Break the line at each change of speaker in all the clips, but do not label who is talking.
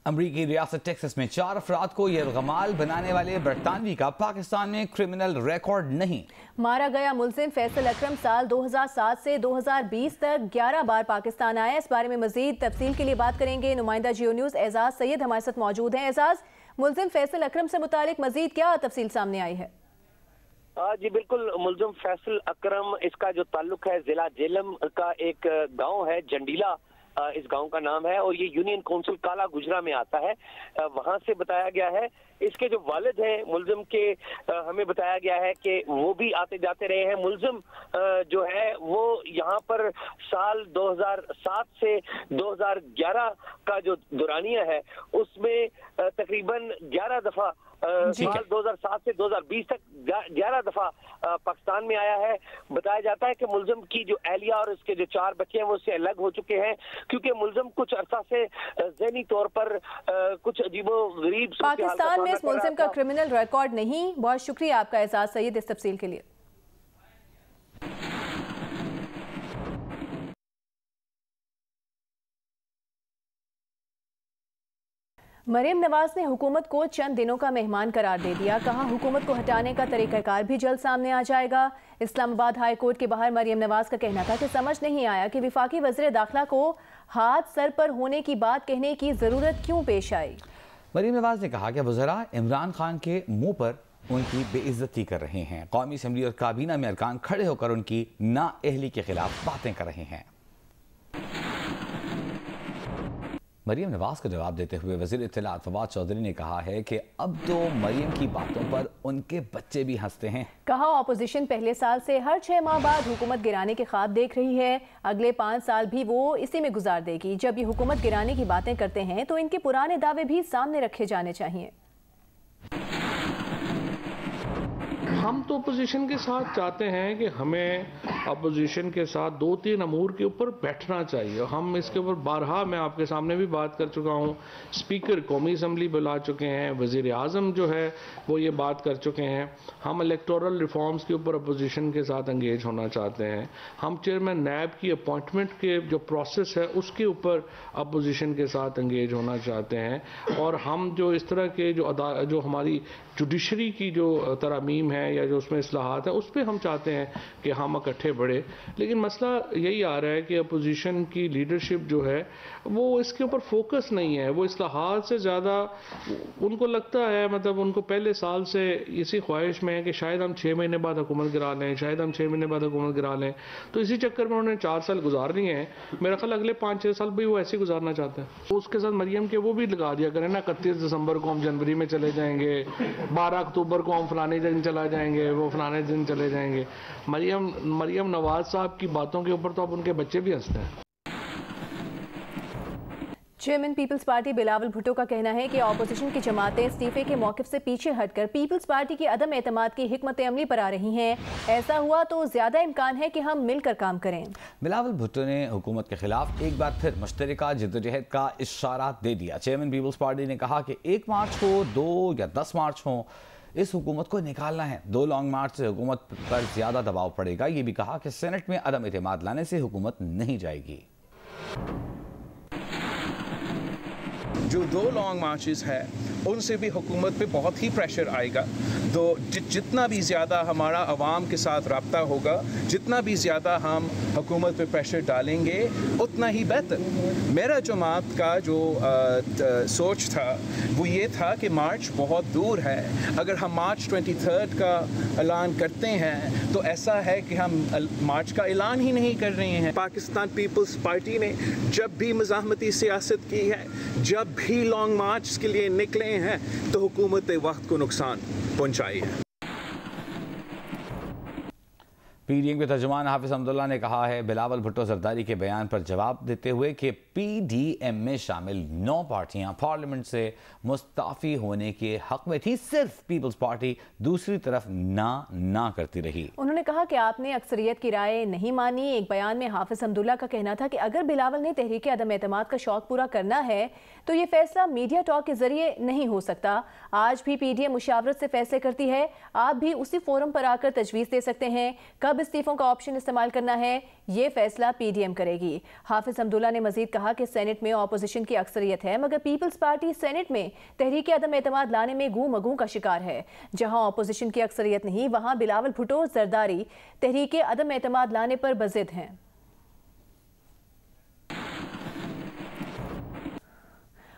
امریکی ریاست ٹیکساس میں 4 افراد کو یرغمال بنانے والے برطانوی کا پاکستان میں کرمنل ریکارڈ نہیں۔
مارا گیا ملزم فیصل اکرم سال 2007 سے 2020 تک 11 بار پاکستان آیا۔ اس بارے میں مزید تفصیل کے لیے بات کریں گے نمائندہ جیو نیوز اعزاز سید ہمارے ساتھ موجود ہیں۔ اعزاز، ملزم فیصل اکرم سے متعلق مزید کیا تفصیل سامنے آئی ہے؟
جی بالکل، ملزم فیصل اکرم، اس کا جو تعلق ہے ضلع جہلم کا ایک گاؤں ہے جنڈیلا، اس گاؤں کا نام ہے، اور یہ یونین کونسل کالا گجرا میں آتا ہے۔ وہاں سے بتایا گیا ہے اس کے جو والد ہیں ملزم کے، ہمیں بتایا گیا ہے کہ وہ بھی آتے جاتے رہے ہیں۔ ملزم جو ہے وہ یہاں پر سال 2007 سے 2011 کا جو دورانیہ ہے اس میں تقریباً 11 دفعہ سال 2007 سے 2020 تک 11 دفعہ پاکستان میں آیا ہے۔ بتایا جاتا ہے کہ ملزم کی جو اہلیہ اور اس کے جو 4 بچے ہیں وہ اس سے الگ ہو چکے ہیں، کیونکہ ملزم کچھ عرصہ سے ذہنی طور پر کچھ عجیب و غریب
پاکستان میں اس ملزم کا کرمنل ریکارڈ نہیں۔ بہت شکریہ آپ کا اعزاز سید اس تفصیل کے لیے۔ مریم نواز نے حکومت کو چند دنوں کا مہمان قرار دے دیا، کہا حکومت کو ہٹانے کا طریقہ کار بھی جلد سامنے آ جائے گا۔ اسلام آباد ہائی کورٹ کے باہر مریم نواز کا کہنا تھا کہ سمجھ نہیں آیا کہ وفاقی وزیر داخلہ کو ہاتھ سر پر ہونے کی بات کہنے کی ضرورت کیوں پیش آئی۔
مریم نواز نے کہا کہ وزراء عمران خان کے منہ پر ان کی بے عزتی کر رہے ہیں، قومی اسمبلی اور کابینہ میں ارکان کھڑے ہو کر ان کی نااہلی کے خلاف باتیں کر رہے ہیں۔ مریم نواز کا جواب دیتے ہوئے وزیر اطلاعات فواد چودھری نے کہا ہے کہ اب تو مریم کی باتوں پر ان کے بچے بھی ہنستے ہیں۔
کہا اپوزیشن پہلے سال سے ہر 6 ماہ بعد حکومت گرانے کے خواب دیکھ رہی ہے، اگلے 5 سال بھی وہ اسی میں گزار دے گی۔ جب یہ حکومت گرانے کی باتیں کرتے ہیں تو ان کے پرانے دعوے بھی سامنے رکھے جانے چاہیے۔
ہم تو اپوزیشن کے ساتھ چاہتے ہیں کہ ہمیں اپوزیشن کے ساتھ 2-3 امور کے اوپر بیٹھنا چاہیے۔ ہم اس کے اوپر بارہا میں آپ کے سامنے بھی بات کر چکا ہوں، اسپیکر قومی اسمبلی بلا چکے ہیں، وزیر اعظم جو ہے وہ یہ بات کر چکے ہیں۔ ہم الیکٹورل ریفارمز کے اوپر اپوزیشن کے ساتھ انگیج ہونا چاہتے ہیں۔ ہم چیئرمین نیب کی اپوائنٹمنٹ کے جو پروسیس ہے اس کے اوپر اپوزیشن کے ساتھ انگیج ہونا چاہتے ہیں، اور ہم جو اس طرح کے جو ہماری جوڈیشری کی جو ترامیم ہے یا جو اس میں اصلاحات ہیں اس پہ ہم چاہتے ہیں کہ ہم اکٹھے بڑھے۔ لیکن مسئلہ یہی آ رہا ہے کہ اپوزیشن کی لیڈرشپ جو ہے وہ اس کے اوپر فوکس نہیں ہے، وہ اصلاحات سے زیادہ ان کو لگتا ہے، مطلب ان کو پہلے سال سے اسی خواہش میں ہے کہ شاید ہم 6 مہینے بعد حکومت گرا لیں، شاید ہم 6 مہینے بعد حکومت گرا لیں، تو اسی چکر میں انہوں نے 4 سال گزار لیے ہیں۔ میرا خیال اگلے 5-6 سال بھی وہ ایسے گزارنا چاہتے ہیں۔ اس کے ساتھ مریم کے وہ بھی لگا دیا کریں نا، 31 دسمبر کو ہم جنوری میں چلے جائیں گے، 12 اکتوبر کو ہم فلانے دن چلا جائیں گے، وہ فلانے دن چلے جائیں گے۔ مریم نواز صاحب کی باتوں کے اوپر تو اب ان کے بچے بھی ہنستے ہیں۔
چیئرمین پیپلز پارٹی بلاول بھٹو کا کہنا ہے کہ اپوزیشن کی جماعتیں استعفے کے موقف سے پیچھے ہٹ کر پیپلز پارٹی کی عدم اعتماد کی حکمت عملی پر آ رہی ہیں۔ ایسا ہوا تو زیادہ امکان ہے کہ ہم مل کر کام کریں۔
بلاول بھٹو نے حکومت کے خلاف ایک بار پھر مشترکہ جدوجہد کا اشارہ دے دیا۔ چیئرمین پیپلز پارٹی نے کہا کہ 1 مارچ ہو، 2 یا 10 مارچ ہوں، اس حکومت کو نکالنا ہے۔ 2 لانگ مارچ سے حکومت پر زیادہ دباؤ پڑے گا۔ یہ بھی کہا کہ سینٹ میں عدم اعتماد لانے سے حکومت نہیں جائے گی۔
جو 2 لانگ مارچز ہے ان سے بھی حکومت پہ بہت ہی پریشر آئے گا۔ تو جتنا بھی زیادہ ہمارا عوام کے ساتھ رابطہ ہوگا، جتنا بھی زیادہ ہم حکومت پہ پریشر ڈالیں گے اتنا ہی بہتر۔ میرا جماعت کا جو سوچ تھا وہ یہ تھا کہ مارچ بہت دور ہے، اگر ہم مارچ 23 کا اعلان کرتے ہیں تو ایسا ہے کہ ہم مارچ کا اعلان ہی نہیں کر رہے ہیں۔ پاکستان پیپلز پارٹی نے جب بھی مزاحمتی سیاست کی ہے، جب بھی لانگ مارچ کے لیے نکلے ہیں تو حکومت وقت کو نقصان پہنچائی ہے۔
پی ڈی ایم کے ترجمان حافظ حمداللہ نے کہا ہے بلاول بھٹو زرداری کے بیان پر جواب دیتے ہوئے کہ پی ڈی ایم میں شامل 9 پارٹیاں پارلیمنٹ سے مستعفی ہونے کے حق میں تھی، صرف پیپلز پارٹی دوسری طرف نہ کرتی رہی۔
انہوں نے کہا کہ آپ نے اکثریت کی رائے نہیں مانی۔ ایک بیان میں حافظ حمداللہ کا کہنا تھا کہ اگر بلاول نے تحریک عدم اعتماد کا شوق پورا کرنا ہے تو یہ فیصلہ میڈیا ٹاک کے ذریعے نہیں ہو سکتا۔ آج بھی پی ڈی ایم مشاورت سے فیصلے کرتی ہے، آپ بھی اسی فورم پر آ کر تجویز دے سکتے ہیں۔ کب کب استعفوں کا آپشن استعمال کرنا ہے یہ فیصلہ پی ڈی ایم کرے گی۔ حافظ حمداللہ نے مزید کہا کہ سینٹ میں اپوزیشن کی اکثریت ہے، مگر پیپلز پارٹی سینٹ میں تحریک عدم اعتماد لانے میں گوں مگوں کا شکار ہے۔ جہاں اپوزیشن کی اکثریت نہیں، وہاں بلاول بھٹو زرداری تحریک عدم اعتماد لانے پر بضد ہیں۔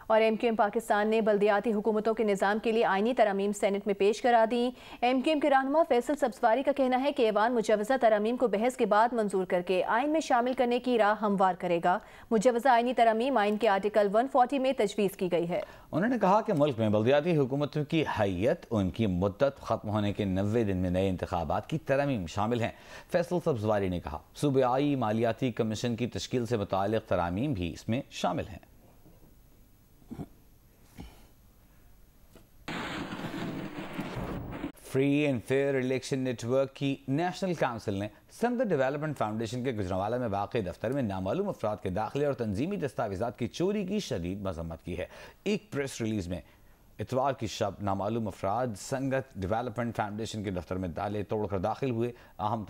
اور ایم کیو ایم پاکستان نے بلدیاتی حکومتوں کے نظام کے لیے آئینی ترامیم سینٹ میں پیش کرا دیں۔ ایم کیو ایم کے رہنما فیصل سبزواری کا کہنا ہے کہ ایوان مجوزہ ترامیم کو بحث کے بعد منظور کر کے آئین میں شامل کرنے کی راہ ہموار کرے گا۔ مجوزہ آئینی ترامیم آئین کے آرٹیکل 140 میں تجویز کی گئی ہے۔
انہوں نے کہا کہ ملک میں بلدیاتی حکومتوں کی حیت ان کی مدت ختم ہونے کے 90 دن میں نئے انتخابات کی ترامیم شامل ہیں۔ فیصل سبزواری نے کہا صوبائی مالیاتی کمیشن کی تشکیل سے متعلق ترامیم بھی اس میں شامل ہیں۔ Free and fair election network کی نیشنل کونسل نے سندھ ڈیولپمنٹ فاؤنڈیشن کے گجرانوالہ میں واقع دفتر میں نامعلوم افراد کے داخلے اور تنظیمی دستاویزات کی چوری کی شدید مذمت کی ہے۔ ایک پریس ریلیز میں اتوار کی شب نامعلوم افراد سنگت ڈیولپمنٹ فاؤنڈیشن کے دفتر میں تالے توڑ کر داخل ہوئے، اہم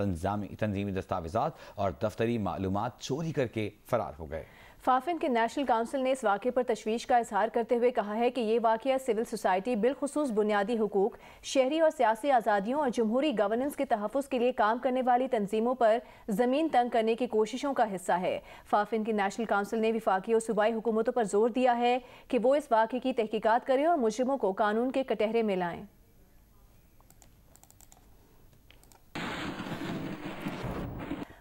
تنظیمی دستاویزات اور دفتری معلومات چوری کر کے فرار ہو گئے۔
فافن کے نیشنل کونسل نے اس واقعے پر تشویش کا اظہار کرتے ہوئے کہا ہے کہ یہ واقعہ سول سوسائٹی بالخصوص بنیادی حقوق، شہری اور سیاسی آزادیوں اور جمہوری گورننس کے تحفظ کے لیے کام کرنے والی تنظیموں پر زمین تنگ کرنے کی کوششوں کا حصہ ہے۔ فافن کی نیشنل کونسل نے وفاقی اور صوبائی حکومتوں پر زور دیا ہے کہ وہ اس واقعے کی تحقیقات کریں اور مجرموں کو قانون کے کٹہرے میں لائیں۔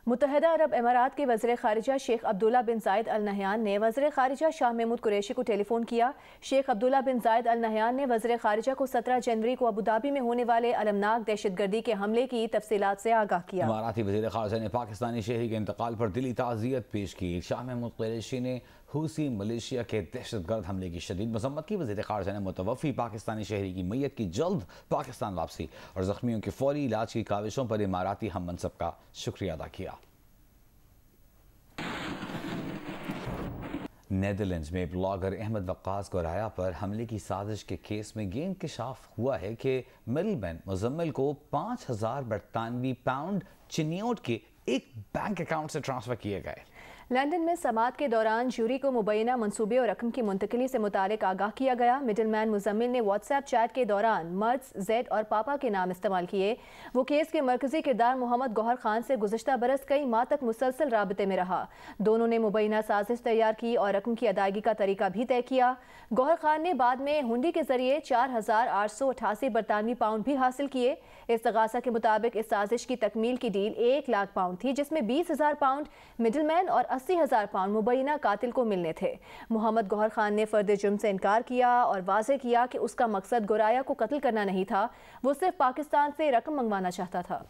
متحدہ عرب امارات کے وزیر خارجہ شیخ عبداللہ بن زائد ال نہیان نے وزیر خارجہ شاہ محمود قریشی کو ٹیلی فون کیا۔ شیخ عبداللہ بن زائد ال نہیان نے وزیر خارجہ کو 17 جنوری کو ابوظہبی میں ہونے والے المناک دہشت گردی کے حملے کی تفصیلات سے آگاہ کیا۔
اماراتی وزیر خارجہ نے پاکستانی شہری کے انتقال پر دلی تعزیت پیش کی۔ شاہ محمود قریشی نے حوثی ملیشیا کے دہشت گرد حملے کی شدید مذمت کی۔ وزیر خارجہ نے متوفی پاکستانی شہری کی میت کی جلد پاکستان واپسی اور زخمیوں کے فوری علاج کی کاوشوں پر اماراتی ہم منصب کا شکریہ ادا کیا۔ نیدرلینڈز میں بلاگر احمد وقاص گورایا پر حملے کی سازش کے کیس میں یہ انکشاف ہوا ہے کہ مڈل مین مزمل کو 5000 برطانوی پاؤنڈ چنیوٹ کے ایک بینک اکاؤنٹ سے ٹرانسفر کیے گئے۔
لندن میں سماعت کے دوران جوری کو مبینہ منصوبے اور رقم کی منتقلی سے متعلق آگاہ کیا گیا۔ مڈل مین مزمل نے واٹس ایپ چیٹ کے دوران مرز، زیڈ اور پاپا کے نام استعمال کیے۔ وہ کیس کے مرکزی کردار محمد گوہر خان سے گزشتہ برس کئی ماہ تک مسلسل رابطے میں رہا۔ دونوں نے مبینہ سازش تیار کی اور رقم کی ادائیگی کا طریقہ بھی طے کیا۔ گوہر خان نے بعد میں ہنڈی کے ذریعے 4888 برطانوی پاؤنڈ بھی حاصل کیے۔ استغاثہ کے مطابق اس سازش کی تکمیل کی ڈیل 1 لاکھ پاؤنڈ تھی، جس میں 20,000 پاؤنڈ مڈل مین اور 80,000 پاؤنڈ مبینہ قاتل کو ملنے تھے۔ محمد گوہر خان نے فرد جرم سے انکار کیا اور واضح کیا کہ اس کا مقصد گورایا کو قتل کرنا نہیں تھا، وہ صرف پاکستان سے رقم منگوانا چاہتا تھا۔